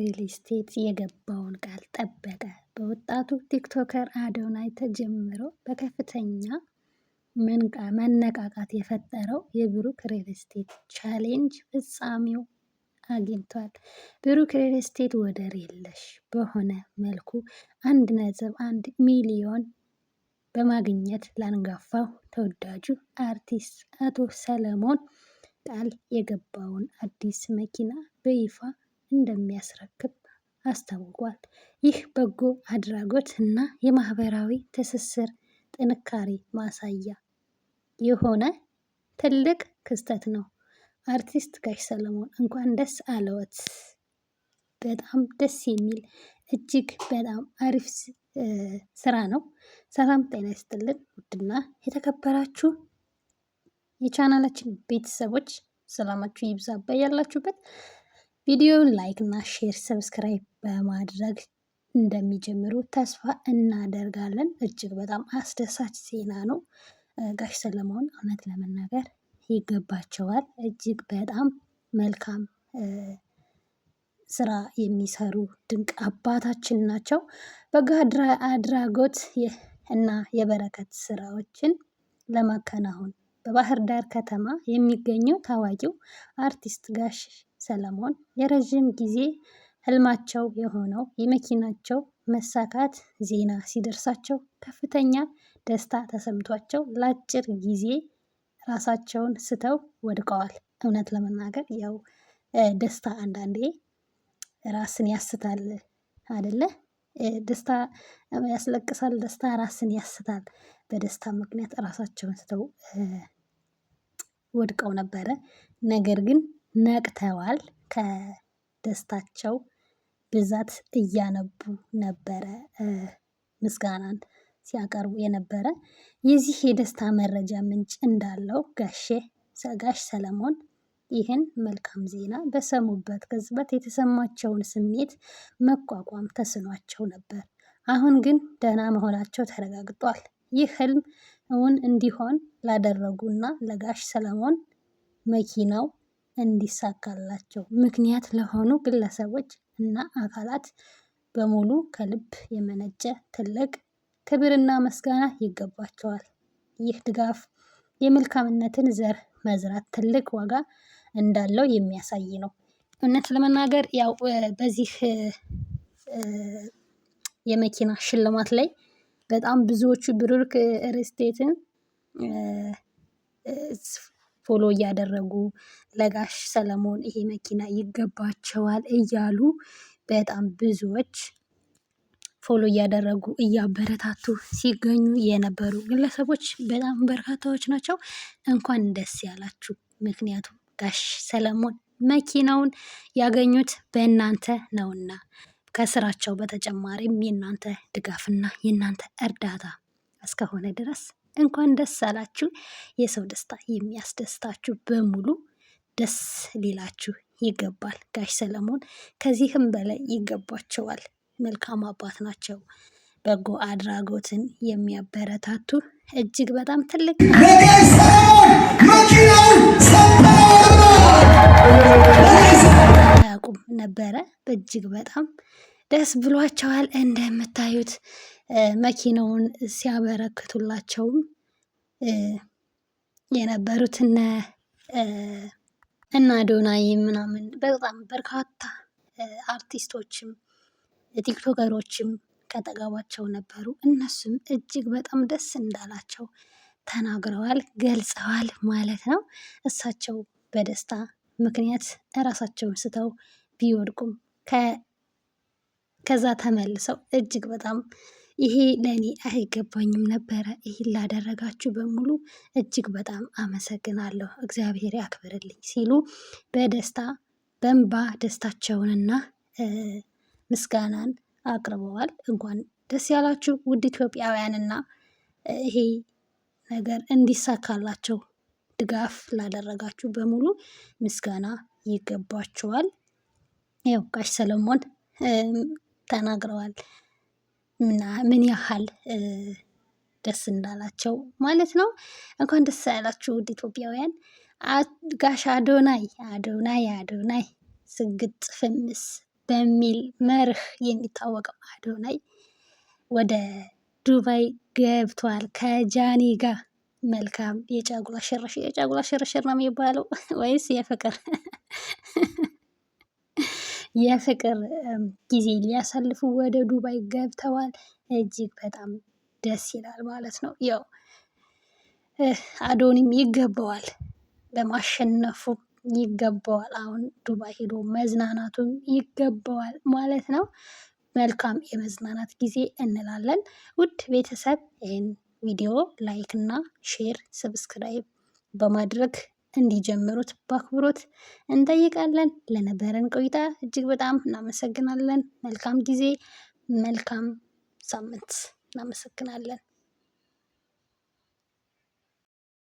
ሪል ስቴት የገባውን ቃል ጠበቀ። በወጣቱ ቲክቶከር አዶናይ ተጀምሮ በከፍተኛ መነቃቃት የፈጠረው የብሩክ ሪል ስቴት ቻሌንጅ ፍጻሜው አግኝቷል። ብሩክ ሪል ስቴት ወደር የለሽ በሆነ መልኩ 1.1 ሚሊዮን በማግኘት ላንጋፋው ተወዳጁ አርቲስት አቶ ሰለሞን ቃል የገባውን አዲስ መኪና በይፋ እንደሚያስረክብ አስታውቋል። ይህ በጎ አድራጎት እና የማህበራዊ ትስስር ጥንካሬ ማሳያ የሆነ ትልቅ ክስተት ነው። አርቲስት ጋሽ ሰለሞን እንኳን ደስ አለዎት። በጣም ደስ የሚል እጅግ በጣም አሪፍ ስራ ነው። ሰላም ጤና ይስጥልን ውድና የተከበራችሁ የቻናላችን ቤተሰቦች ሰላማችሁ ይብዛ በያላችሁበት። ቪዲዮውን ላይክ እና ሼር ሰብስክራይብ በማድረግ እንደሚጀምሩ ተስፋ እናደርጋለን። እጅግ በጣም አስደሳች ዜና ነው። ጋሽ ሰለሞን እውነት ለመናገር ይገባቸዋል። እጅግ በጣም መልካም ስራ የሚሰሩ ድንቅ አባታችን ናቸው። በጎ አድራጎት እና የበረከት ስራዎችን ለማከናወን በባህር ዳር ከተማ የሚገኘው ታዋቂው አርቲስት ጋሽ ሰለሞን የረዥም ጊዜ ህልማቸው የሆነው የመኪናቸው መሳካት ዜና ሲደርሳቸው ከፍተኛ ደስታ ተሰምቷቸው ለአጭር ጊዜ ራሳቸውን ስተው ወድቀዋል። እውነት ለመናገር ያው ደስታ አንዳንዴ ራስን ያስታል አይደለ? ደስታ ያስለቅሳል፣ ደስታ ራስን ያስታል። በደስታ ምክንያት ራሳቸውን ስተው ወድቀው ነበረ። ነገር ግን ነቅተዋል። ከደስታቸው ብዛት እያነቡ ነበረ ምስጋናን ሲያቀርቡ የነበረ። የዚህ የደስታ መረጃ ምንጭ እንዳለው ጋሽ ሰለሞን ይህን መልካም ዜና በሰሙበት ቅጽበት የተሰማቸውን ስሜት መቋቋም ተስኗቸው ነበር። አሁን ግን ደህና መሆናቸው ተረጋግጧል። ይህ ህልም እውን እንዲሆን ላደረጉና ለጋሽ ሰለሞን መኪናው እንዲሳካላቸው ምክንያት ለሆኑ ግለሰቦች እና አካላት በሙሉ ከልብ የመነጨ ትልቅ ክብርና ምስጋና ይገባቸዋል። ይህ ድጋፍ የመልካምነትን ዘር መዝራት ትልቅ ዋጋ እንዳለው የሚያሳይ ነው። እውነት ለመናገር ያው በዚህ የመኪና ሽልማት ላይ በጣም ብዙዎቹ ብሩክ ሪል ስቴትን ፎሎ እያደረጉ ለጋሽ ሰለሞን ይሄ መኪና ይገባቸዋል እያሉ በጣም ብዙዎች ፎሎ እያደረጉ እያበረታቱ ሲገኙ የነበሩ ግለሰቦች በጣም በርካታዎች ናቸው። እንኳን ደስ ያላችሁ። ምክንያቱም ጋሽ ሰለሞን መኪናውን ያገኙት በእናንተ ነውና ከስራቸው በተጨማሪም የእናንተ ድጋፍና የእናንተ እርዳታ እስከሆነ ድረስ እንኳን ደስ አላችሁ። የሰው ደስታ የሚያስደስታችሁ በሙሉ ደስ ሊላችሁ ይገባል። ጋሽ ሰለሞን ከዚህም በላይ ይገባቸዋል። መልካም አባት ናቸው። በጎ አድራጎትን የሚያበረታቱ እጅግ በጣም ትልቅ አያውቁም ነበረ። እጅግ በጣም ደስ ብሏቸዋል። እንደምታዩት መኪናውን ሲያበረክቱላቸውም የነበሩት እነ አዶናይ ምናምን በጣም በርካታ አርቲስቶችም ቲክቶከሮችም ከአጠገባቸው ነበሩ። እነሱም እጅግ በጣም ደስ እንዳላቸው ተናግረዋል፣ ገልጸዋል ማለት ነው። እሳቸው በደስታ ምክንያት እራሳቸውን ስተው ቢወድቁም ከዛ ተመልሰው እጅግ በጣም ይሄ ለኔ አይገባኝም ነበረ፣ ይሄን ላደረጋችሁ በሙሉ እጅግ በጣም አመሰግናለሁ፣ እግዚአብሔር ያክብርልኝ ሲሉ በደስታ በእንባ ደስታቸውንና ምስጋናን አቅርበዋል። እንኳን ደስ ያላችሁ ውድ ኢትዮጵያውያንና ይሄ ነገር እንዲሳካላቸው ድጋፍ ላደረጋችሁ በሙሉ ምስጋና ይገባችኋል። ያው ጋሽ ሰለሞን ተናግረዋል ምን ያህል ደስ እንዳላቸው ማለት ነው። እንኳን ደስ ያላችሁ ውድ ኢትዮጵያውያን። ጋሽ አዶናይ ስግጥ ፍምስ በሚል መርህ የሚታወቀው አዶናይ ወደ ዱባይ ገብቷል ከጃኒ ጋር። መልካም የጫጉላ ሽርሽር፣ የጫጉላ ሽርሽር ነው የሚባለው ወይስ የፍቅር የፍቅር ጊዜ ሊያሳልፉ ወደ ዱባይ ገብተዋል። እጅግ በጣም ደስ ይላል ማለት ነው። ያው አዶኒም ይገባዋል፣ በማሸነፉ ይገባዋል። አሁን ዱባይ ሄዶ መዝናናቱም ይገባዋል ማለት ነው። መልካም የመዝናናት ጊዜ እንላለን። ውድ ቤተሰብ ይህን ቪዲዮ ላይክ እና ሼር ሰብስክራይብ በማድረግ እንዲጀምሩት በአክብሮት እንጠይቃለን። ለነበረን ቆይታ እጅግ በጣም እናመሰግናለን። መልካም ጊዜ፣ መልካም ሳምንት። እናመሰግናለን።